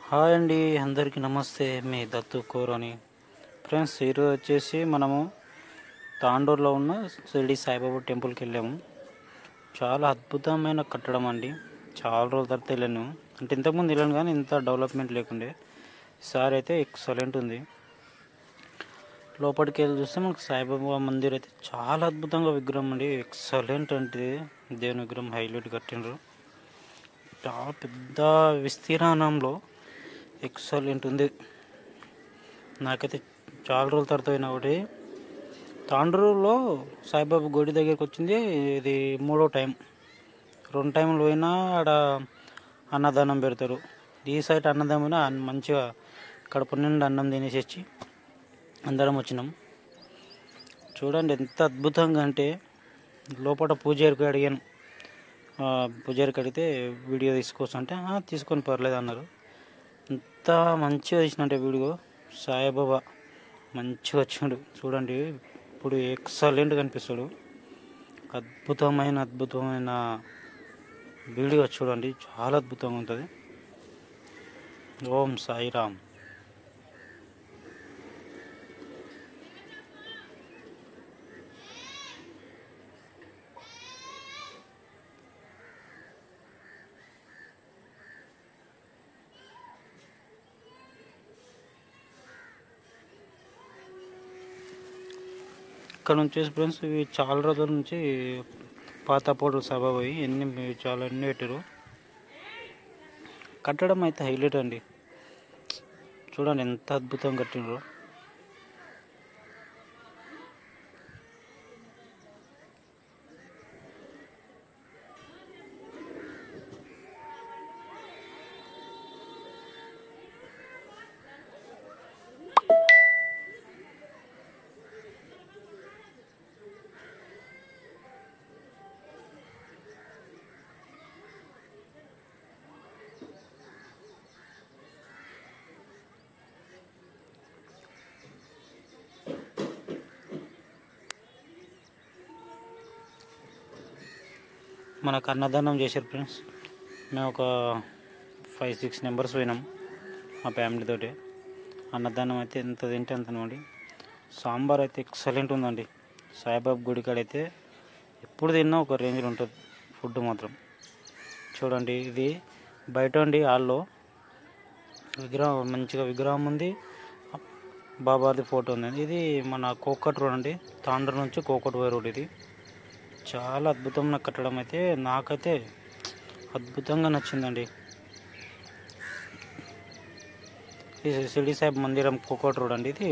Hi అండి, అందరికీ నమస్తే. మీ దత్తు కోరని ఫ్రెండ్స్. ఈరోజు వచ్చేసి మనము తాండూరులో ఉన్న షిరిడి సాయిబాబా టెంపుల్కి వెళ్ళాము. చాలా అద్భుతమైన కట్టడం అండి. చాలా రోజుల తర్వాత వెళ్ళాను. అంటే ఇంతకుముందు వెళ్ళాను కానీ ఇంత డెవలప్మెంట్ లేకుండే. ఈసారి అయితే ఎక్సలెంట్ ఉంది. లోపలికి వెళ్ళి చూస్తే మనకు సాయిబాబా మందిర్ అయితే చాలా అద్భుతంగా విగ్రహం అండి. ఎక్సలెంట్ అంటే దేవుని విగ్రహం హైలైట్ కట్టిండ్రు. చాలా పెద్ద విస్తీర్ణంలో ఎక్సలెంట్ ఉంది. నాకైతే చాలా రోజుల తర్వాత అయినా ఒకటి తాండూరులో సాయిబాబా గుడి దగ్గరికి వచ్చింది. ఇది 3వ టైం. 2 టైంలు పోయినా ఆడ అన్నదానం పెడతారు. ఈ సైడ్ అన్నదానం మంచిగా కడుపు నిండా అన్నం తినేసి వచ్చి అందరం వచ్చినాం. చూడండి ఎంత అద్భుతంగా అంటే. లోపల పూజారికి అడిగాను, పూజారికి అడిగితే వీడియో తీసుకోవచ్చు అంటే తీసుకొని పర్లేదు అన్నారు. ఎంత మంచిగా తీసినట్టే వీడియో. సాయిబాబా మంచిగా వచ్చినాడు చూడండి. ఇప్పుడు ఎక్సలెంట్ కనిపిస్తాడు. అద్భుతమైన వీడియో చూడండి, చాలా అద్భుతంగా ఉంటుంది. ఓం సాయిరామ్. ఇక్కడ నుంచి ఫ్రెండ్స్ ఇవి చాలా రోజుల నుంచి పాత పోటలు సాయిబాబా ఎన్ని పెట్టారు. కట్టడం అయితే హైలైట్ అండి. చూడండి ఎంత అద్భుతంగా కట్టినారో. మనకు అన్నదానం చేశారు ఫ్రెండ్స్. మేము ఒక 5-6 మెంబర్స్ పోయినాం మా ఫ్యామిలీతోటి. అన్నదానం అయితే ఎంత తింటే అంత అండి. సాంబార్ అయితే ఎక్సలెంట్ ఉందండి. సాయిబాబా గుడి కాడ అయితే ఎప్పుడు తిన్నా ఒక రేంజ్లో ఉంటుంది ఫుడ్ మాత్రం. చూడండి ఇది బయట అండి, హాల్లో విగ్రహం, మంచిగా విగ్రహం ఉంది. బాబాది ఫోటో ఉంది. ఇది మన కోకట్ రోడ్ అండి. తాండూరు నుంచి కోకట్ రోడ్. ఇది చాలా అద్భుతమైన కట్టడం అయితే నాకైతే అద్భుతంగా నచ్చిందండి. ఈ షిరిడి సాయి మందిరం కోకట్ రోడ్ అండి. ఇది